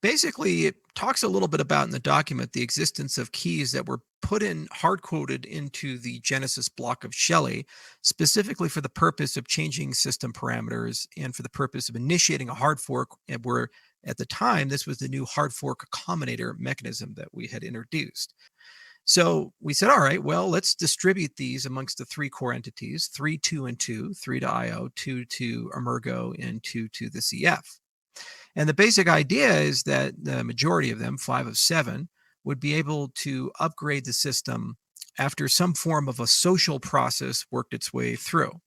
Basically, it talks a little bit about in the document the existence of keys that were put in hard coded into the Genesis block of Shelley, specifically for the purpose of changing system parameters and for the purpose of initiating a hard fork. And where at the time, this was the new hard fork accommodator mechanism that we had introduced. So we said, all right, well, let's distribute these amongst the three core entities: three, two, and two, three to IO, two to Emergo, and two to the CF. And the basic idea is that the majority of them, five of seven, would be able to upgrade the system after some form of a social process worked its way through.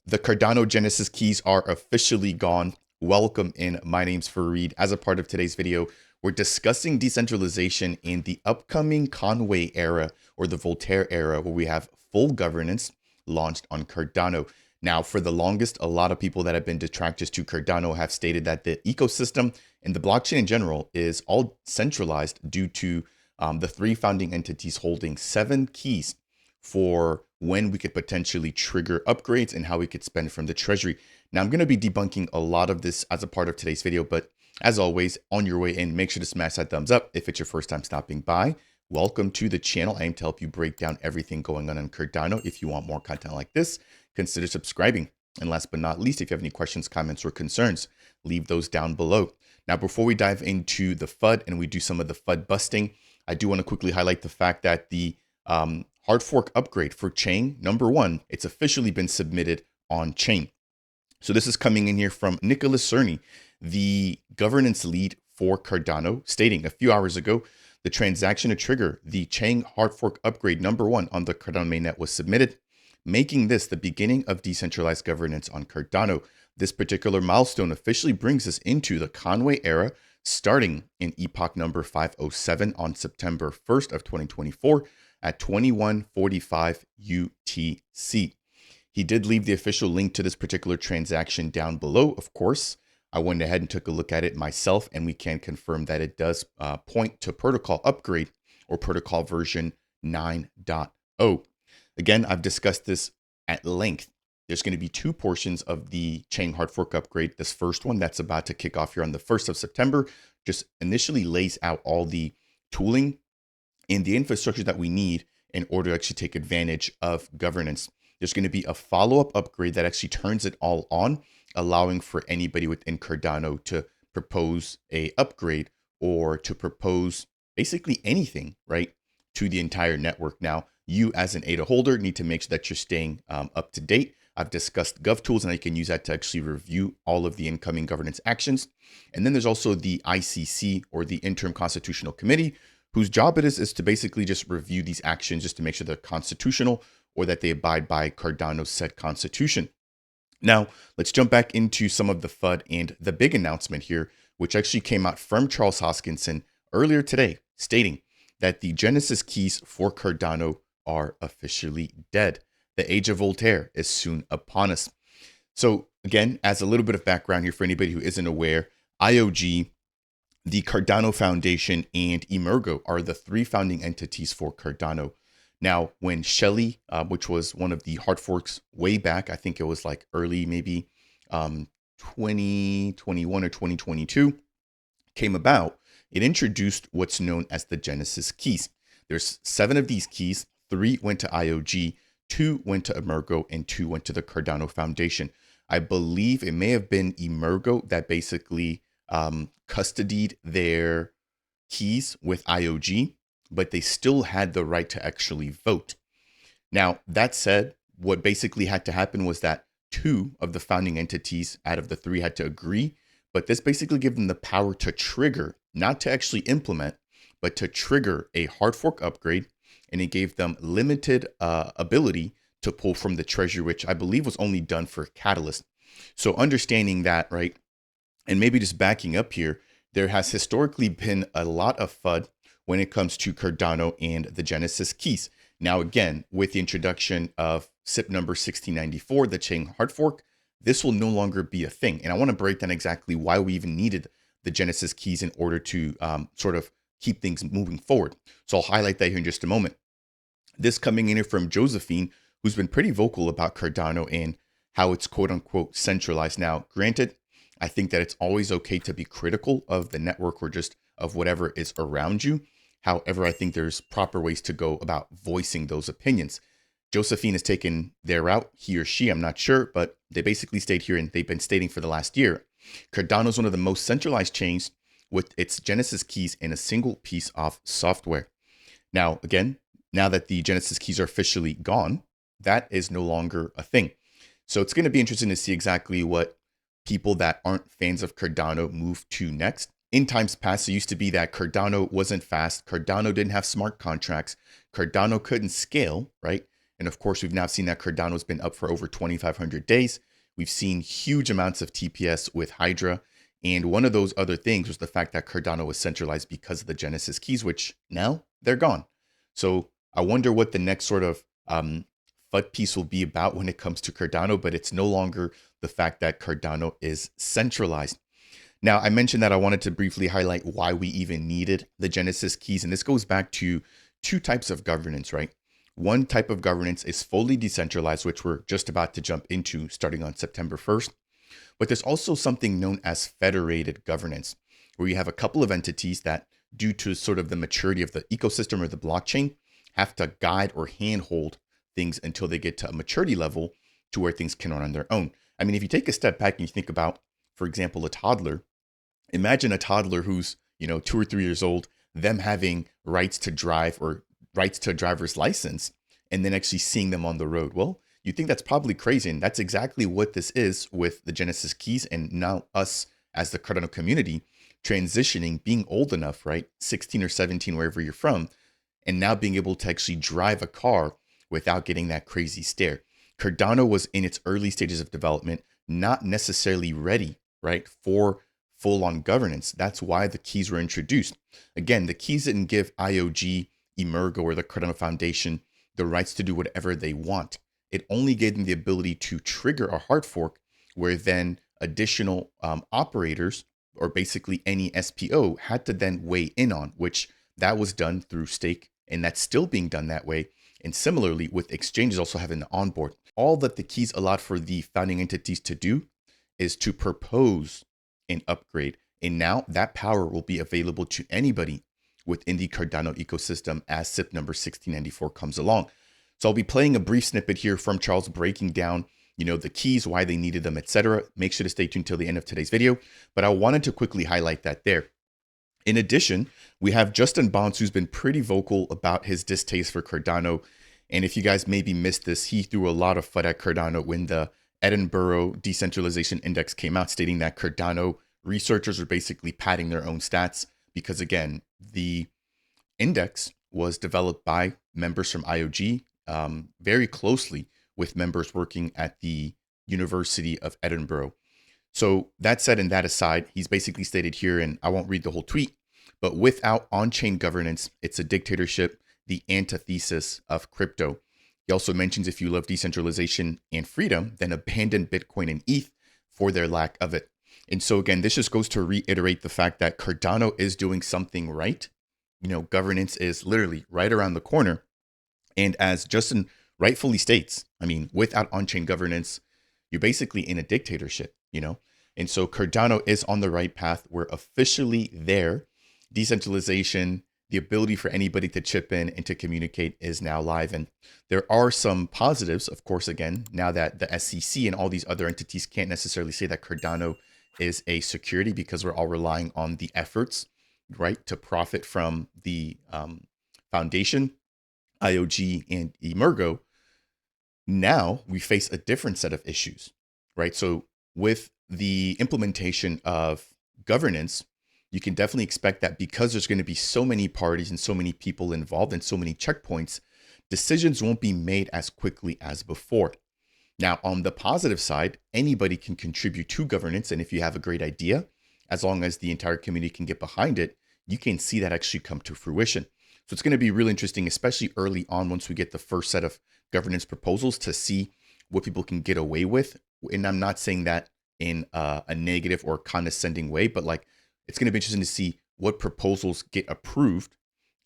The Cardano Genesis keys are officially gone. Welcome in. My name's Fareed. As a part of today's video, we're discussing decentralization in the upcoming Conway era or the Voltaire era, where we have full governance launched on Cardano. Now, for the longest, a lot of people that have been detractors to Cardano have stated that the ecosystem and the blockchain in general is all centralized due to the three founding entities holding 7 keys for when we could potentially trigger upgrades and how we could spend from the Treasury. Now, I'm going to be debunking a lot of this as a part of today's video, but as always, on your way in, make sure to smash that thumbs up if it's your first time stopping by. Welcome to the channel. I aim to help you break down everything going on Cardano. If you want more content like this, consider subscribing. And last but not least, if you have any questions, comments, or concerns, leave those down below. Now, before we dive into the FUD and we do some of the FUD busting, I do want to quickly highlight the fact that the hard fork upgrade for Chang #1, it's officially been submitted on chain. So this is coming in here from Nicholas Cerny, the governance lead for Cardano, stating a few hours ago, the transaction to trigger the Chang hard fork upgrade #1 on the Cardano mainnet was submitted, making this the beginning of decentralized governance on Cardano. This particular milestone officially brings us into the Conway era, starting in epoch number 507 on September 1st of 2024 at 21:45 UTC. He did leave the official link to this particular transaction down below, of course. I went ahead and took a look at it myself, and we can confirm that it does point to protocol upgrade or protocol version 9.0. Again, I've discussed this at length. There's going to be 2 portions of the Chang hard fork upgrade. This first one that's about to kick off here on the 1st of September just initially lays out all the tooling and the infrastructure that we need in order to actually take advantage of governance. There's going to be a follow-up upgrade that actually turns it all on, allowing for anybody within Cardano to propose a upgrade or to propose basically anything, right, to the entire network. Now, you as an ADA holder need to make sure that you're staying up to date. I've discussed GovTools, and you can use that to actually review all of the incoming governance actions. And then there's also the ICC, or the Interim Constitutional Committee, whose job it is to basically just review these actions just to make sure they're constitutional or that they abide by Cardano's said constitution. Now, let's jump back into some of the FUD and the big announcement here, which actually came out from Charles Hoskinson earlier today, stating that the Genesis keys for Cardano are officially dead. The age of Voltaire is soon upon us. So again, as a little bit of background here for anybody who isn't aware, IOG, the Cardano Foundation, and Emergo are the 3 founding entities for Cardano. Now, when Shelley, which was one of the hard forks way back, I think it was like early, maybe 2021 or 2022, came about, it introduced what's known as the Genesis keys. There's 7 of these keys. 3 went to IOG, 2 went to Emergo, and 2 went to the Cardano Foundation. I believe it may have been Emergo that basically custodied their keys with IOG, but they still had the right to actually vote. Now, that said, what basically had to happen was that 2 of the founding entities out of the 3 had to agree, but this basically gave them the power to trigger, not to actually implement, but to trigger a hard fork upgrade, and it gave them limited ability to pull from the Treasury, which I believe was only done for Catalyst. So understanding that, right, and maybe just backing up here, there has historically been a lot of FUD when it comes to Cardano and the Genesis keys. Now, again, with the introduction of SIP number 1694, the Chang hard fork, this will no longer be a thing. And I want to break down exactly why we even needed the Genesis keys in order to sort of keep things moving forward. So I'll highlight that here in just a moment. This coming in here from Josephine, who's been pretty vocal about Cardano and how it's quote unquote centralized. Now, granted, I think that it's always okay to be critical of the network or just of whatever is around you. However, I think there's proper ways to go about voicing those opinions. Josephine has taken their route, he or she, I'm not sure, but they basically stayed here and they've been stating for the last year. Cardano is one of the most centralized chains with its Genesis keys in a single piece of software. Now, again, now that the Genesis keys are officially gone, that is no longer a thing. So it's going to be interesting to see exactly what people that aren't fans of Cardano move to next. In times past, it used to be that Cardano wasn't fast. Cardano didn't have smart contracts. Cardano couldn't scale, right? And of course, we've now seen that Cardano's been up for over 2,500 days. We've seen huge amounts of TPS with Hydra. And one of those other things was the fact that Cardano was centralized because of the Genesis keys, which now they're gone. So I wonder what the next sort of FUD piece will be about when it comes to Cardano, but it's no longer the fact that Cardano is centralized. Now, I mentioned that I wanted to briefly highlight why we even needed the Genesis keys. And this goes back to two types of governance, right? One type of governance is fully decentralized, which we're just about to jump into starting on September 1st. But there's also something known as federated governance, where you have a couple of entities that, due to sort of the maturity of the ecosystem or the blockchain, have to guide or handhold things until they get to a maturity level to where things can run on their own. I mean, if you take a step back and you think about, for example, a toddler, imagine a toddler who's, 2 or 3 years old, them having rights to drive or rights to a driver's license, and then actually seeing them on the road. Well, you think that's probably crazy. And that's exactly what this is with the Genesis keys. And now us as the Cardano community transitioning, being old enough, right? 16 or 17, wherever you're from, and now being able to actually drive a car without getting that crazy stare. Cardano was in its early stages of development, not necessarily ready, right, for full-on governance. That's why the keys were introduced. Again, the keys didn't give IOG, Emergo, or the Cardano Foundation the rights to do whatever they want. It only gave them the ability to trigger a hard fork where then additional operators, or basically any SPO, had to then weigh in on, which that was done through stake, and that's still being done that way. And similarly with exchanges also having the onboard. All that the keys allowed for the founding entities to do is to propose an upgrade. And now that power will be available to anybody within the Cardano ecosystem as SIP number 1694 comes along. So I'll be playing a brief snippet here from Charles breaking down, the keys, why they needed them, etc. Make sure to stay tuned till the end of today's video. But I wanted to quickly highlight that there. In addition, we have Justin Bonds, who's been pretty vocal about his distaste for Cardano. And if you guys maybe missed this, he threw a lot of FUD at Cardano when the Edinburgh Decentralization Index came out, stating that Cardano researchers are basically padding their own stats because, again, the index was developed by members from IOG very closely with members working at the University of Edinburgh. So that said and that aside, he's basically stated here, and I won't read the whole tweet, but without on-chain governance, it's a dictatorship, the antithesis of crypto. He also mentions if you love decentralization and freedom, then abandon Bitcoin and ETH for their lack of it. And so again, this just goes to reiterate the fact that Cardano is doing something right. Governance is literally right around the corner. And as Justin rightfully states, I mean, without on-chain governance, you're basically in a dictatorship, And so Cardano is on the right path. We're officially there. Decentralization, the ability for anybody to chip in and to communicate is now live. And there are some positives, of course, again, now that the SEC and all these other entities can't necessarily say that Cardano is a security because we're all relying on the efforts, right, to profit from the foundation, IOG, and Emergo. Now we face a different set of issues, right? So with the implementation of governance, you can definitely expect that because there's going to be so many parties and so many people involved and so many checkpoints, decisions won't be made as quickly as before. Now, on the positive side, anybody can contribute to governance. And if you have a great idea, as long as the entire community can get behind it, you can see that actually come to fruition. So it's going to be really interesting, especially early on once we get the first set of governance proposals to see what people can get away with. And I'm not saying that in a negative or condescending way, but like it's going to be interesting to see what proposals get approved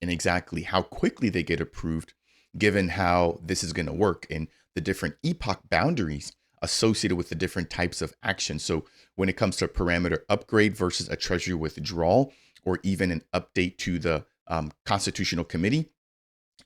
and exactly how quickly they get approved, given how this is going to work and the different epoch boundaries associated with the different types of actions. So when it comes to a parameter upgrade versus a treasury withdrawal, or even an update to the constitutional committee,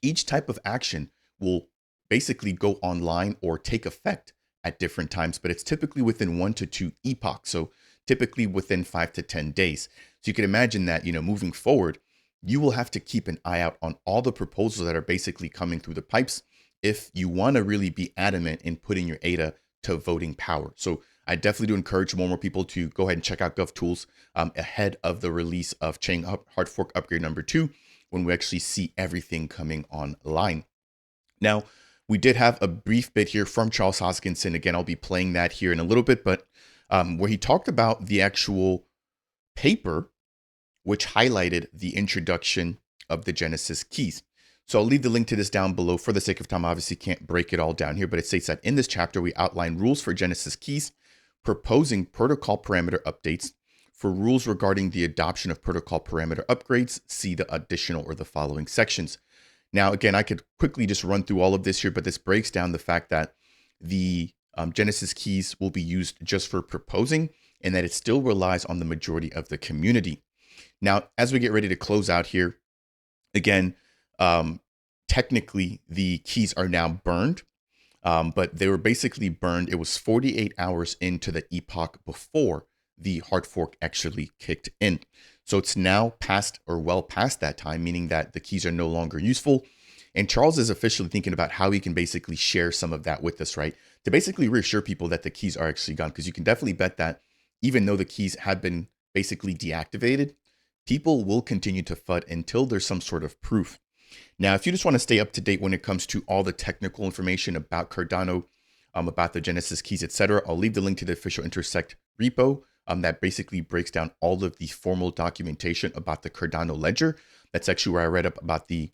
each type of action will basically go online or take effect at different times, but it's typically within 1 to 2 epochs. So typically within 5 to 10 days. So you can imagine that, moving forward, you will have to keep an eye out on all the proposals that are basically coming through the pipes if you want to really be adamant in putting your ADA to voting power. So I definitely do encourage more people to go ahead and check out GovTools ahead of the release of Chang Hard Fork Upgrade number 2, when we actually see everything coming online. Now, we did have a brief bit here from Charles Hoskinson. Again, I'll be playing that here in a little bit, but where he talked about the actual paper, which highlighted the introduction of the Genesis keys. So I'll leave the link to this down below. For the sake of time, obviously can't break it all down here, but it states that in this chapter, we outline rules for Genesis keys, proposing protocol parameter updates. For rules regarding the adoption of protocol parameter upgrades, see the additional or the following sections. Now, again, I could quickly just run through all of this here, but this breaks down the fact that the Genesis keys will be used just for proposing, and that it still relies on the majority of the community. Now, as we get ready to close out here, again, technically the keys are now burned, but they were basically burned. It was 48 hours into the epoch before the hard fork actually kicked in. So it's now past, or well past that time, meaning that the keys are no longer useful. And Charles is officially thinking about how he can basically share some of that with us, right? To basically reassure people that the keys are actually gone, because you can definitely bet that even though the keys have been basically deactivated, people will continue to FUD until there's some sort of proof. Now, if you just want to stay up to date when it comes to all the technical information about Cardano, about the Genesis keys, etc., I'll leave the link to the official Intersect repo that basically breaks down all of the formal documentation about the Cardano ledger. That's actually where I read up about the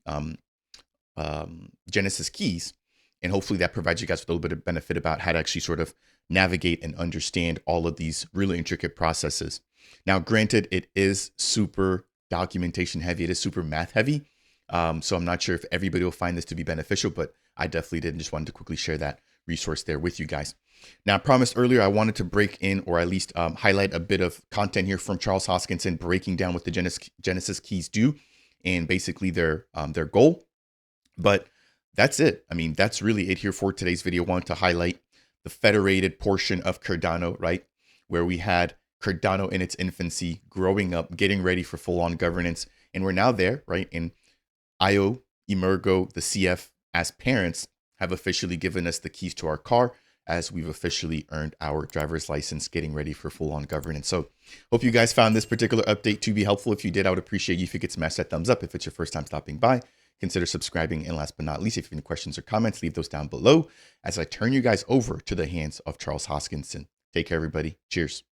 Genesis keys. And hopefully that provides you guys with a little bit of benefit about how to actually sort of navigate and understand all of these really intricate processes. Now, granted, it is super documentation heavy. It is super math heavy. So I'm not sure if everybody will find this to be beneficial, but I definitely did and just wanted to quickly share that resource there with you guys. Now, I promised earlier I wanted to break in, or at least highlight a bit of content here from Charles Hoskinson, breaking down what the Genesis keys do and basically their goal. But that's it. I mean, that's really it here for today's video. I wanted to highlight the federated portion of Cardano, right? Where we had Cardano in its infancy, growing up, getting ready for full-on governance. And we're now there, right? And IO, Emergo, the CF, as parents, have officially given us the keys to our car, as we've officially earned our driver's license, getting ready for full-on governance. So hope you guys found this particular update to be helpful. If you did, I would appreciate you if you could smash that thumbs up. If it's your first time stopping by, consider subscribing. And last but not least, if you have any questions or comments, leave those down below as I turn you guys over to the hands of Charles Hoskinson. Take care, everybody. Cheers.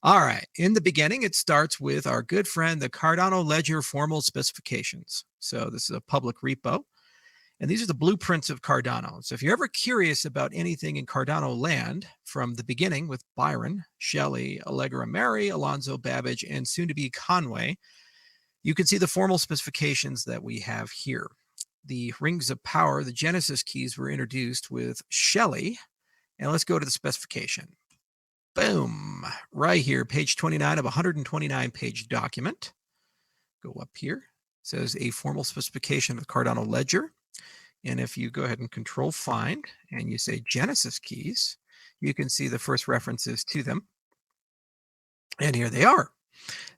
All right. In the beginning, it starts with our good friend, the Cardano Ledger formal specifications. So this is a public repo, and these are the blueprints of Cardano. So if you're ever curious about anything in Cardano land from the beginning with Byron, Shelley, Allegra Mary, Alonzo Babbage, and soon to be Conway, you can see the formal specifications that we have here. The rings of power, the Genesis keys, were introduced with Shelley. And let's go to the specification. Boom, right here, page 29 of a 129-page document. Go up here. It says a formal specification of the Cardano ledger. And if you go ahead and control find and you say Genesis keys, you can see the first references to them. And here they are.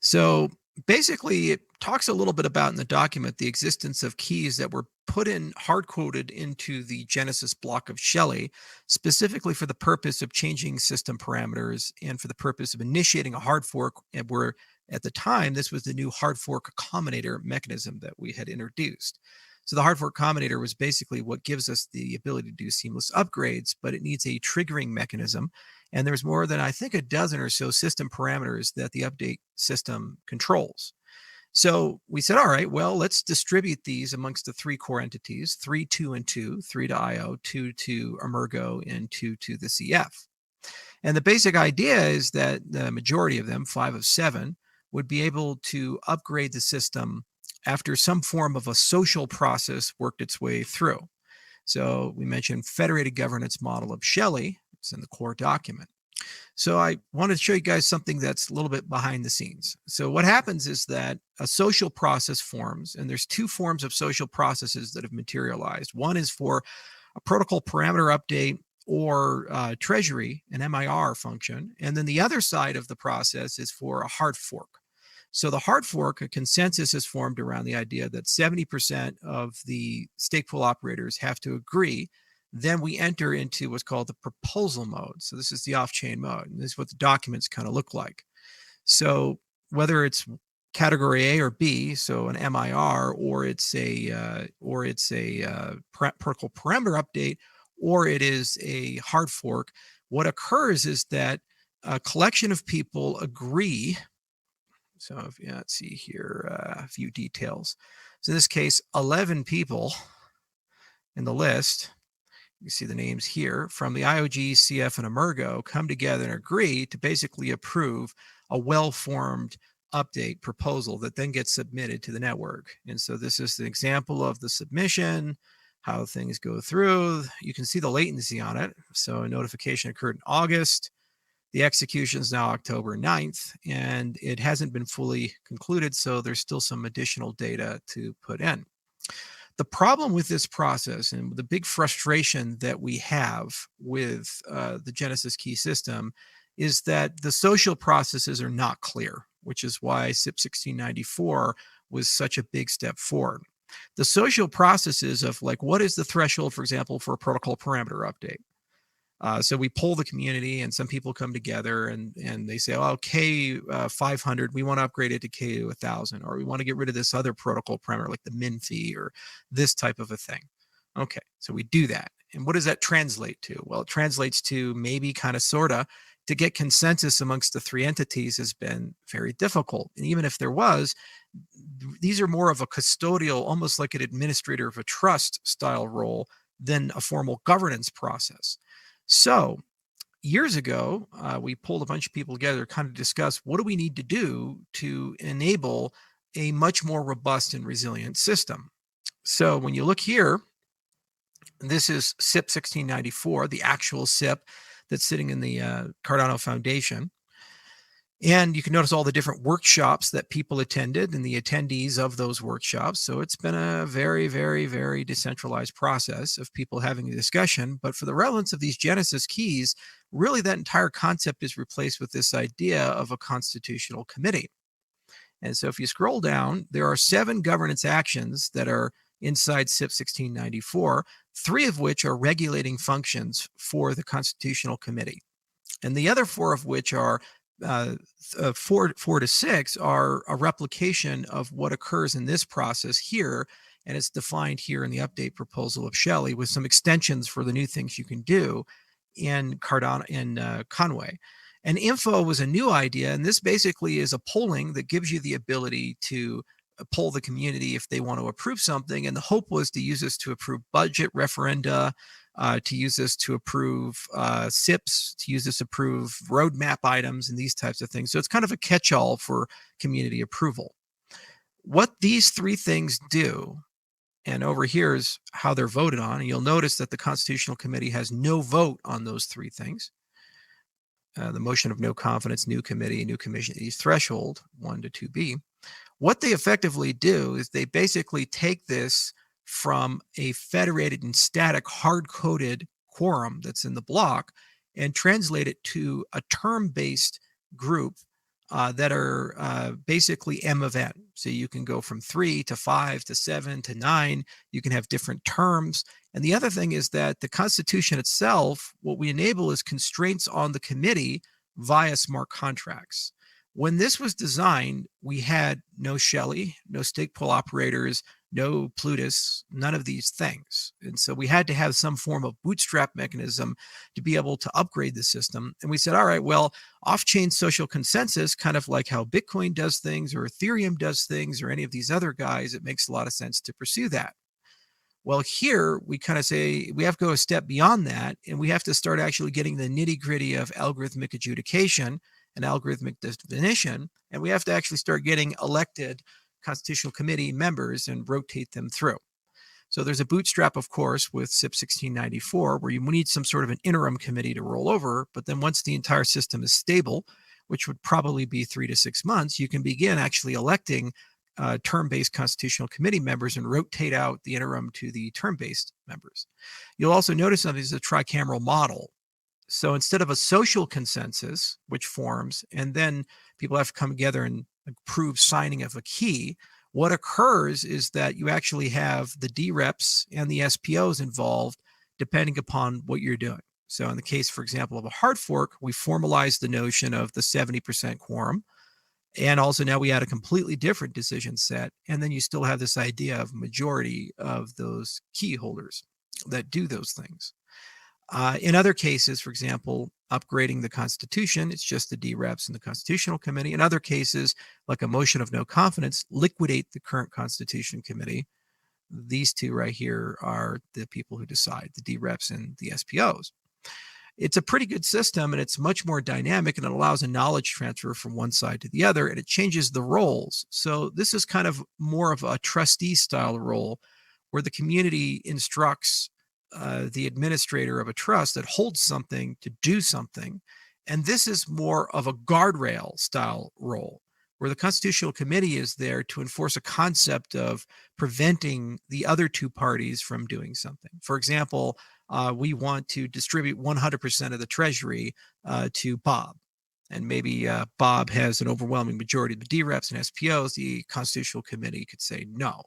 So basically, it talks a little bit about in the document the existence of keys that were put in hard-coded into the Genesis block of Shelley, specifically for the purpose of changing system parameters and for the purpose of initiating a hard fork, and where at the time this was the new hard fork accommodator mechanism that we had introduced. So the hard fork accommodator was basically what gives us the ability to do seamless upgrades, but it needs a triggering mechanism. And there's more than, I think, a dozen or so system parameters that the update system controls. So we said, all right, well, let's distribute these amongst the three core entities, 3, 2, and 2, 3 to IO, 2 to Emergo, and 2 to the CF. And the basic idea is that the majority of them, 5 of 7, would be able to upgrade the system after some form of a social process worked its way through. So we mentioned federated governance model of Shelley, It's in the core document. So I wanted to show you guys something that's a little bit behind the scenes. So what happens is that a social process forms, and there's two forms of social processes that have materialized. One is for a protocol parameter update or Treasury, an MIR function. And then the other side of the process is for a hard fork. So the hard fork, a consensus is formed around the idea that 70% of the stake pool operators have to agree. Then we enter into what's called the proposal mode. So this is the off-chain mode. And this is what the documents kind of look like. So whether it's category A or B, so an MIR, or it's a protocol parameter update, or it is a hard fork, what occurs is that a collection of people agree. So if, yeah, let's see here, a few details. So in this case, 11 people in the list, you see the names here, from the IOG, CF, and Emergo come together and agree to basically approve a well-formed update proposal that then gets submitted to the network. And so this is the example of the submission, how things go through. You can see the latency on it. So a notification occurred in August. The execution is now October 9th, and it hasn't been fully concluded, so there's still some additional data to put in. The problem with this process and the big frustration that we have with the Genesis key system is that the social processes are not clear, which is why SIP 1694 was such a big step forward. The social processes of, like, what is the threshold, for example, for a protocol parameter update? So we poll the community, and some people come together and they say, oh, K 500, we want to upgrade it to K 1000, or we want to get rid of this other protocol parameter like the min fee or this type of a thing. Okay, so we do that. And what does that translate to? Well, it translates to maybe kind of sorta to get consensus amongst the three entities has been very difficult. And even if there was, these are more of a custodial, almost like an administrator of a trust style role than a formal governance process. So years ago, we pulled a bunch of people together to kind of discuss what do we need to do to enable a much more robust and resilient system. So when you look here, this is SIP 1694, the actual SIP that's sitting in the Cardano Foundation. And you can notice all the different workshops that people attended and the attendees of those workshops. So it's been a very, very, very decentralized process of people having a discussion. But for the relevance of these Genesis keys, really that entire concept is replaced with this idea of a constitutional committee. And so if you scroll down, there are 7 governance actions that are inside SIP 1694, 3 of which are regulating functions for the constitutional committee. And the other 4 of which are 4 to 6 are a replication of what occurs in this process here, and it's defined here in the update proposal of Shelley with some extensions for the new things you can do in Cardano in Conway. And info was a new idea, and this basically is a polling that gives you the ability to poll the community if they want to approve something. And the hope was to use this to approve budget referenda, to use this to approve SIPs, to use this to approve roadmap items and these types of things. So it's kind of a catch-all for community approval. What these 3 things do, and over here is how they're voted on, and you'll notice that the Constitutional Committee has no vote on those 3 things. The motion of no confidence, new committee, new commission, these threshold 1 to 2B. What they effectively do is they basically take this from a federated and static hard-coded quorum that's in the block and translate it to a term-based group that are basically M of N. So you can go from 3 to 5 to 7 to 9. You can have different terms. And the other thing is that the Constitution itself, what we enable is constraints on the committee via smart contracts. When this was designed, we had no Shelley, no stake pool operators, no Plutus, none of these things. And so we had to have some form of bootstrap mechanism to be able to upgrade the system. And we said, all right, well, off-chain social consensus, kind of like how Bitcoin does things or Ethereum does things or any of these other guys, it makes a lot of sense to pursue that. Well, here we kind of say we have to go a step beyond that, and we have to start actually getting the nitty-gritty of algorithmic adjudication and algorithmic definition, and we have to actually start getting elected Constitutional Committee members and rotate them through. So there's a bootstrap, of course, with SIP 1694, where you need some sort of an interim committee to roll over. But then once the entire system is stable, which would probably be 3 to 6 months, you can begin actually electing term-based constitutional committee members and rotate out the interim to the term-based members. You'll also notice something is a tricameral model. So instead of a social consensus, which forms, and then people have to come together and approve signing of a key, what occurs is that you actually have the DREPs and the SPOs involved depending upon what you're doing. So in the case, for example, of a hard fork, we formalized the notion of the 70% quorum. And also now we add a completely different decision set. And then you still have this idea of majority of those key holders that do those things. In other cases, for example, upgrading the Constitution, it's just the DREPs and the Constitutional Committee. In other cases, like a motion of no confidence, liquidate the current Constitution Committee. These two right here are the people who decide, the DREPs and the SPOs. It's a pretty good system, and it's much more dynamic, and it allows a knowledge transfer from one side to the other, and it changes the roles. So this is kind of more of a trustee style role where the community instructs the administrator of a trust that holds something to do something. And this is more of a guardrail style role where the Constitutional Committee is there to enforce a concept of preventing the other two parties from doing something. For example, we want to distribute 100% of the Treasury to Bob. And maybe Bob has an overwhelming majority of the DREPs and SPOs. The Constitutional Committee could say no.